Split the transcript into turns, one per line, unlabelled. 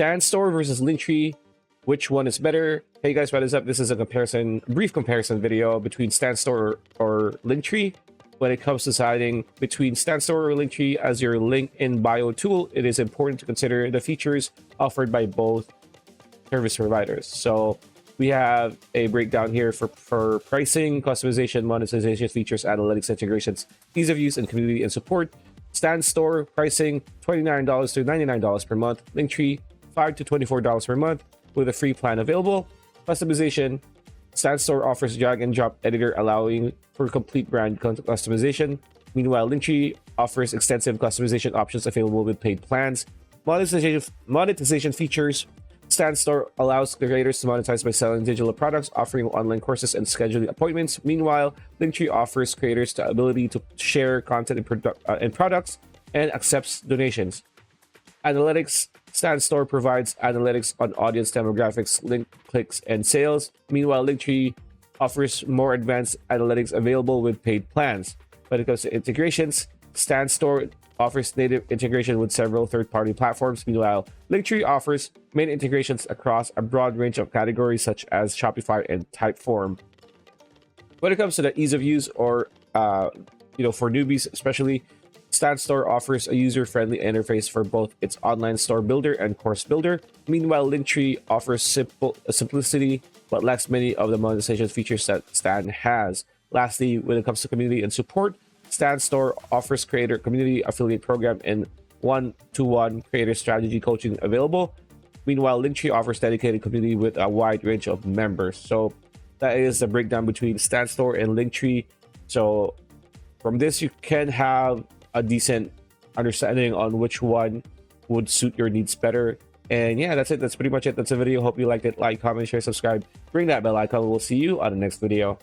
Stan Store versus Linktree. Which one is better? Hey guys, what is up? This is a brief comparison video between Stan Store or Linktree. When it comes to deciding between Stan Store or Linktree as your link in bio tool, it is important to consider the features offered by both service providers. So we have a breakdown here for pricing, customization, monetization features, analytics, integrations, ease of use, and community and support. Stan Store pricing $29 to $99 per month. Linktree $5 to $24 per month with a free plan available. Customization. Stan Store offers drag and drop editor allowing for complete brand customization. Meanwhile, Linktree offers extensive customization options available with paid plans. Monetization features. Stan Store allows creators to monetize by selling digital products, offering online courses and scheduling appointments. Meanwhile, Linktree offers creators the ability to share content and products and accepts donations. Analytics. Stan Store provides analytics on audience demographics, link clicks, and sales. Meanwhile, Linktree offers more advanced analytics available with paid plans. When it comes to integrations, Stan Store offers native integration with several third-party platforms. Meanwhile, Linktree offers main integrations across a broad range of categories such as Shopify and Typeform. When it comes to the ease of use or for newbies especially, Stan Store offers a user-friendly interface for both its online store builder and course builder. Meanwhile, Linktree offers simplicity but lacks many of the monetization features that Stan has. Lastly, when it comes to community and support, Stan Store offers creator community affiliate program and one-to-one creator strategy coaching available. Meanwhile, Linktree offers dedicated community with a wide range of members. So that is the breakdown between Stan Store and Linktree. So from this, you can have a decent understanding on which one would suit your needs better. And yeah, that's it. That's pretty much it. That's the video. Hope you liked it. Like, comment, share, subscribe, ring that bell icon. We'll see you on the next video.